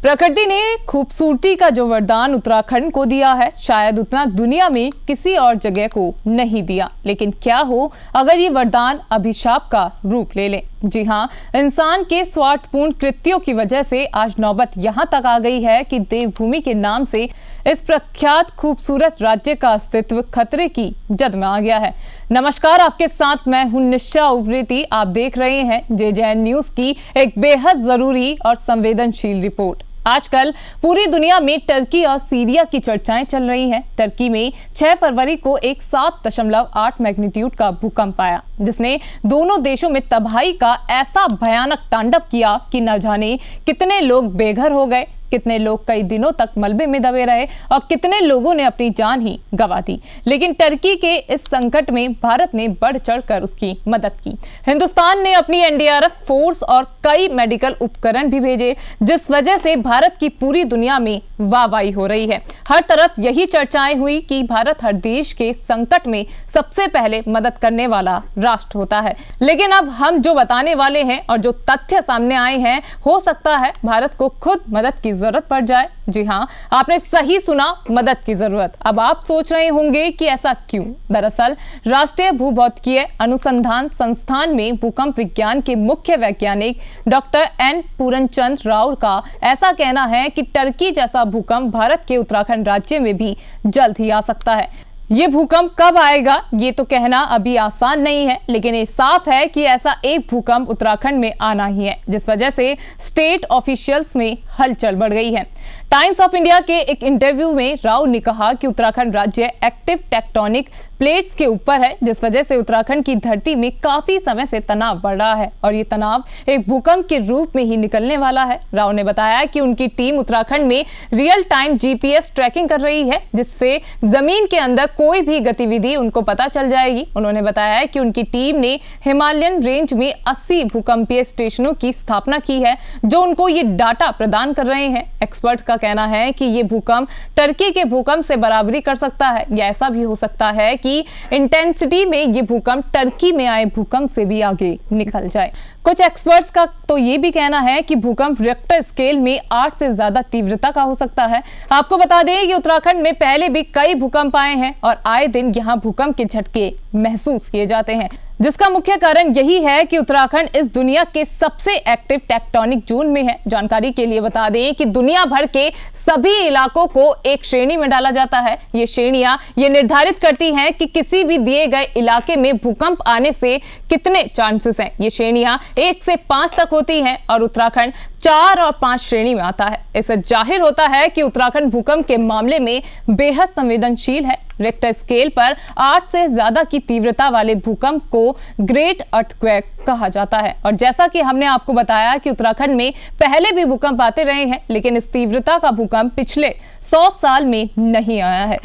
प्रकृति ने खूबसूरती का जो वरदान उत्तराखंड को दिया है, शायद उतना दुनिया में किसी और जगह को नहीं दिया। लेकिन क्या हो अगर ये वरदान अभिशाप का रूप ले ले। जी हाँ, इंसान के स्वार्थपूर्ण कृत्यों की वजह से आज नौबत यहाँ तक आ गई है कि देवभूमि के नाम से इस प्रख्यात खूबसूरत राज्य का अस्तित्व खतरे की जद में आ गया है। नमस्कार, आपके साथ मैं हूं निशा उप्रेती। आप देख रहे हैं JJN न्यूज की एक बेहद जरूरी और संवेदनशील रिपोर्ट। आजकल पूरी दुनिया में टर्की और सीरिया की चर्चाएं चल रही हैं। टर्की में 6 फरवरी को एक 7.8 मैग्नीट्यूड का भूकंप आया, जिसने दोनों देशों में तबाही का ऐसा भयानक तांडव किया कि न जाने कितने लोग बेघर हो गए, कितने लोग कई दिनों तक मलबे में दबे रहे और कितने लोगों ने अपनी जान ही गंवा दी। लेकिन टर्की के इस संकट में भारत ने बढ़ चढ़कर उसकी मदद की। हिंदुस्तान ने अपनी NDRF फोर्स और कई मेडिकल उपकरण भी भेजे, जिस वजह से भारत की पूरी दुनिया में वाहवाही हो रही है। हर तरफ यही चर्चाएं हुई कि भारत हर देश के संकट में सबसे पहले मदद करने वाला राष्ट्र होता है। लेकिन अब हम जो बताने वाले हैं और जो तथ्य सामने आए हैं, हो सकता है भारत को खुद मदद की जरूरत पड़ जाए। जी हाँ, आपने सही सुना, मदद की जरूरत। अब आप सोच रहे होंगे कि ऐसा क्यों? दरअसल राष्ट्रीय भूभौतिकीय अनुसंधान संस्थान में भूकंप विज्ञान के मुख्य वैज्ञानिक डॉक्टर N पूरनचंद राव का ऐसा कहना है कि टर्की जैसा भूकंप भारत के उत्तराखंड राज्य में भी जल्द ही आ सकता है। ये भूकंप कब आएगा ये तो कहना अभी आसान नहीं है, लेकिन ये साफ है कि ऐसा एक भूकंप उत्तराखंड में आना ही है, जिस वजह से स्टेट ऑफिशियल्स में हलचल बढ़ गई है। टाइम्स ऑफ इंडिया के एक इंटरव्यू में राव ने कहा कि उत्तराखंड राज्य एक्टिव टेक्टोनिक प्लेट्स के ऊपर है, जिस वजह से उत्तराखंड की धरती में काफी समय से तनाव बढ़ रहा है और ये तनाव एक भूकंप के रूप में ही निकलने वाला है। राव ने बताया कि उनकी टीम उत्तराखंड में रियल टाइम GPS ट्रैकिंग कर रही है, जिससे जमीन के अंदर कोई भी गतिविधि उनको पता चल जाएगी। उन्होंने बताया कि उनकी टीम ने हिमालयन रेंज में 80 भूकंपीय स्टेशनों की स्थापना की है, जो उनको ये डाटा प्रदान कर रहे हैं। एक्सपर्ट का कहना है कि ये भूकंप टर्की के भूकंप से बराबरी कर सकता है, या ऐसा भी हो सकता है कि इंटेंसिटी में ये भूकंप टर्की में आए भूकंप से भी आगे निकल जाए। कुछ एक्सपर्ट्स का तो ये भी कहना है कि भूकंप रिक्टर स्केल में 8 से ज्यादा तीव्रता का हो सकता है। आपको बता दें कि उत्तराखंड में पहले भी कई भूकंप आए हैं और आए दिन यहाँ भूकंप के झटके महसूस किए जाते हैं, जिसका मुख्य कारण यही है कि उत्तराखंड इस दुनिया के सबसे एक्टिव टेक्टोनिक जोन में है। जानकारी के लिए बता दें कि दुनिया भर के सभी इलाकों को एक श्रेणी में डाला जाता है। ये श्रेणियां ये निर्धारित करती हैं कि किसी भी दिए गए इलाके में भूकंप आने से कितने चांसेस हैं। ये श्रेणियां 1 से 5 तक होती हैं और उत्तराखंड 4 और 5 श्रेणी में आता है। इससे जाहिर होता है कि उत्तराखंड भूकंप के मामले में बेहद संवेदनशील है। रिक्टर स्केल पर 8 से ज्यादा की तीव्रता वाले भूकंप को ग्रेट अर्थक्वेक कहा जाता है। और जैसा कि हमने आपको बताया कि उत्तराखंड में पहले भी भूकंप आते रहे हैं, लेकिन इस तीव्रता का भूकंप पिछले 100 साल में नहीं आया है।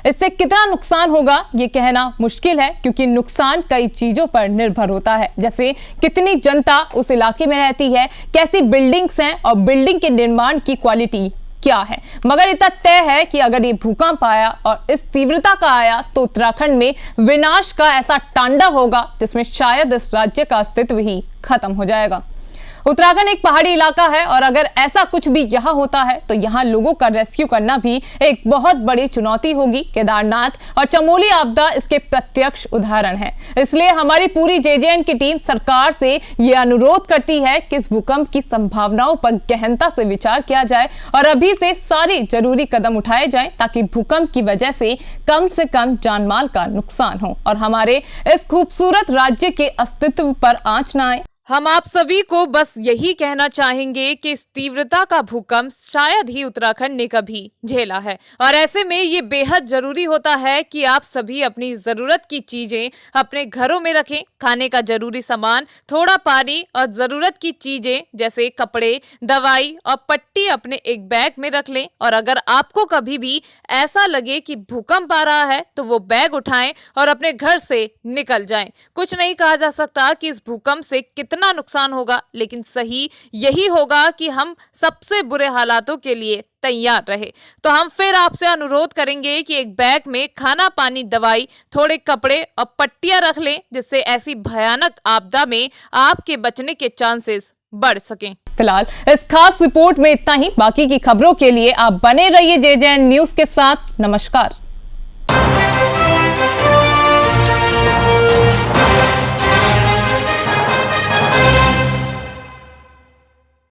इससे कितना नुकसान होगा ये कहना मुश्किल है, क्योंकि नुकसान कई चीजों पर निर्भर होता है, जैसे कितनी जनता उस इलाके में रहती है, कैसी बिल्डिंग्स हैं और बिल्डिंग के निर्माण की क्वालिटी क्या है। मगर इतना तय है कि अगर ये भूकंप आया और इस तीव्रता का आया तो उत्तराखंड में विनाश का ऐसा तांडव होगा जिसमें शायद इस राज्य का अस्तित्व ही खत्म हो जाएगा। उत्तराखंड एक पहाड़ी इलाका है और अगर ऐसा कुछ भी यहाँ होता है तो यहाँ लोगों का रेस्क्यू करना भी एक बहुत बड़ी चुनौती होगी। केदारनाथ और चमोली आपदा इसके प्रत्यक्ष उदाहरण है। इसलिए हमारी पूरी JJN की टीम सरकार से ये अनुरोध करती है कि इस भूकंप की संभावनाओं पर गहनता से विचार किया जाए और अभी से सारी जरूरी कदम उठाए जाएं, ताकि भूकंप की वजह से कम जानमाल का नुकसान हो और हमारे इस खूबसूरत राज्य के अस्तित्व पर आंच न आए। हम आप सभी को बस यही कहना चाहेंगे कि इस तीव्रता का भूकंप शायद ही उत्तराखंड ने कभी झेला है और ऐसे में ये बेहद जरूरी होता है कि आप सभी अपनी जरूरत की चीजें अपने घरों में रखें। खाने का जरूरी सामान, थोड़ा पानी और जरूरत की चीजें जैसे कपड़े, दवाई और पट्टी अपने एक बैग में रख लें। और अगर आपको कभी भी ऐसा लगे कि भूकंप आ रहा है तो वो बैग उठाएं और अपने घर से निकल जाएं। कुछ नहीं कहा जा सकता कि इस भूकंप से कितना नुकसान होगा, लेकिन सही यही होगा कि हम सबसे बुरे हालातों के लिए तैयार रहे। तो हम फिर आपसे अनुरोध करेंगे कि एक बैग में खाना, पानी, दवाई, थोड़े कपड़े और पट्टियां रख लें, जिससे ऐसी भयानक आपदा में आपके बचने के चांसेस बढ़ सकें। फिलहाल इस खास रिपोर्ट में इतना ही। बाकी की खबरों के लिए आप बने रहिए JJN न्यूज के साथ। नमस्कार।